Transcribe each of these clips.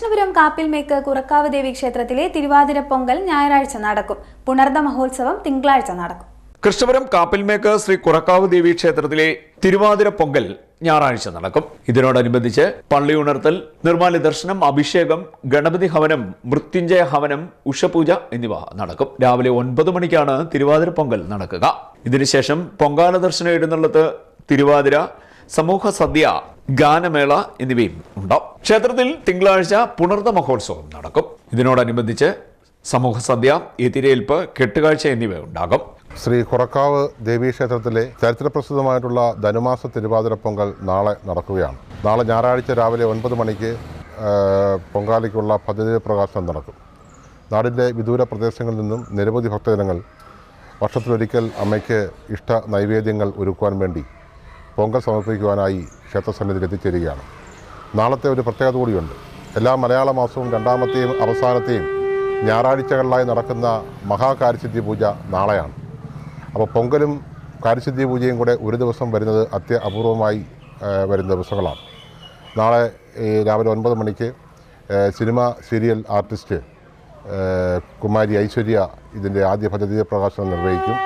കൃഷ്ണപുരം കാപ്പിൽമേക്ക് കുറക്കാവ് ദേവി ക്ഷേത്രത്തിലെ തിരുവാതിര പൊങ്കൽ ഞായറാഴ്ച നടക്കും. പുണർദ മഹോത്സവം തിങ്കളാഴ്ച നടക്കും. കൃഷ്ണപുരം കാപ്പിൽമേക്ക് ശ്രീ കുറക്കാവ് ദേവി ക്ഷേത്രത്തിലെ തിരുവാതിര പൊങ്കൽ ഞായറാഴ്ച നടക്കും. ഇതിനോടനുബന്ധിച്ച് പള്ളി ഉണർത്തൽ, നിർമ്മാല്യ ദർശനം, അഭിഷേകം, ഗണപതി ഹവനം, മൃത്യുഞ്ജയ ഹവനം, ഉഷപൂജ എന്നിവ നടക്കും. രാവിലെ 9 മണിക്കാണ് തിരുവാതിര പൊങ്കൽ നടക്കുക. ഇതിനുശേഷം പൊങ്കാല ദർശനം, എഴുന്നള്ളത്ത്, തിരുവാതിര, സമൂഹ സദ്യ, ഗാനമേള എന്നിവയും ഉണ്ടാവും. ക്ഷേത്രത്തിൽ തിങ്കളാഴ്ച പുണർദ മഹോത്സവം നടക്കും. ഇതിനോടനുബന്ധിച്ച് സമൂഹ സദ്യ, എതിരേൽപ്പ്, കെട്ടുകാഴ്ച എന്നിവ ഉണ്ടാകും. ശ്രീ കുറക്കാവ് ദേവീക്ഷേത്രത്തിലെ ചരിത്രപ്രസിദ്ധമായിട്ടുള്ള ധനുമാസ തിരുവാതിര പൊങ്കൽ നാളെ നടക്കുകയാണ്. നാളെ ഞായറാഴ്ച രാവിലെ 9 മണിക്ക് പൊങ്കാലയ്ക്കുള്ള പദ്ധതി പ്രകാശനം നടക്കും. നാടിൻ്റെ വിദൂര പ്രദേശങ്ങളിൽ നിന്നും നിരവധി ഭക്തജനങ്ങൾ വർഷത്തിലൊരിക്കൽ അമ്മയ്ക്ക് ഇഷ്ട നൈവേദ്യങ്ങൾ ഒരുക്കുവാൻ വേണ്ടി പൊങ്കൽ സമർപ്പിക്കുവാനായി ക്ഷേത്രസന്നിധിയിൽ എത്തിച്ചേരുകയാണ്. നാളത്തെ ഒരു പ്രത്യേകത കൂടിയുണ്ട്. എല്ലാ മലയാള മാസവും 2ാമത്തെയും അവസാനത്തെയും ഞായറാഴ്ചകളിലായി നടക്കുന്ന മഹാകാര്യസിദ്ധി പൂജ നാളെയാണ്. അപ്പോൾ പൊങ്കലും കാര്യസിദ്ധി പൂജയും കൂടെ ഒരു ദിവസം വരുന്നത് അപൂർവമായി വരുന്ന ദിവസങ്ങളാണ്. നാളെ രാവിലെ 9 മണിക്ക് cinema serial artist Kumari Aishwarya ഇതിൻ്റെ ആദ്യ പദ്ധതി പ്രകാശനം നിർവഹിക്കും.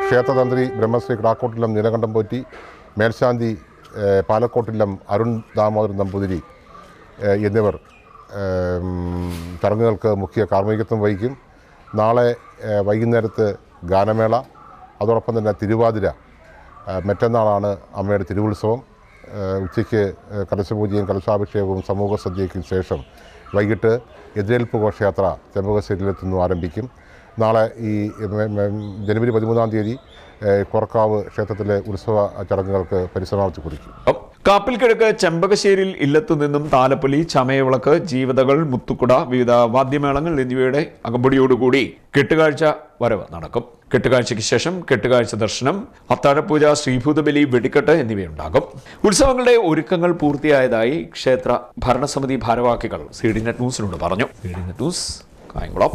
ക്ഷേത്രതന്ത്രി ബ്രഹ്മശ്രീ കിടാക്കോട്ടില്ലം നീലകണ്ഠം പോറ്റി, മേൽശാന്തി പാലക്കോട്ടില്ലം അരുൺ ദാമോദരൻ നമ്പൂതിരി എന്നിവർ ചടങ്ങുകൾക്ക് മുഖ്യ കാർമ്മികത്വം വഹിക്കും. നാളെ വൈകുന്നേരത്ത് ഗാനമേള, അതോടൊപ്പം തന്നെ തിരുവാതിര, മറ്റന്നാളാണ് അമ്മയുടെ തിരുവുത്സവം. ഉച്ചയ്ക്ക് കലശപൂജയും കലശാഭിഷേകവും സമൂഹ സദ്യയ്ക്കും ശേഷം വൈകിട്ട് എതിരേൽപ്പ് ഘോഷയാത്ര ചെമ്പകശ്ശേരിയിലെത്തുന്നു ആരംഭിക്കും. നാളെ ഈ ജനുവരി 13-ാം തീയതി കുറക്കാവ് ക്ഷേത്രത്തിലെ ഉത്സവ ചടങ്ങുകൾക്ക് പരിസമാപ്തി കുറിക്കും. കാപ്പിൽ കിഴക്ക് ചെമ്പകശ്ശേരിയിൽ ഇല്ലത്തു നിന്നും താലപ്പൊലി, ചമയവിളക്ക്, ജീവതകൾ, മുത്തുക്കുട, വിവിധ വാദ്യമേളങ്ങൾ എന്നിവയുടെ അകമ്പടിയോടുകൂടി കെട്ടുകാഴ്ച വരവ് നടക്കും. കെട്ടുകാഴ്ചയ്ക്ക് ശേഷം കെട്ടുകാഴ്ച ദർശനം, അത്താഴപൂജ, ശ്രീഭൂതബലി, വെടിക്കെട്ട് എന്നിവയുണ്ടാകും. ഉത്സവങ്ങളുടെ ഒരുക്കങ്ങൾ പൂർത്തിയായതായി ക്ഷേത്ര ഭരണസമിതി ഭാരവാഹികൾ CDNet ന്യൂസിനോട് പറഞ്ഞു. CDNet news, Kayamkulam.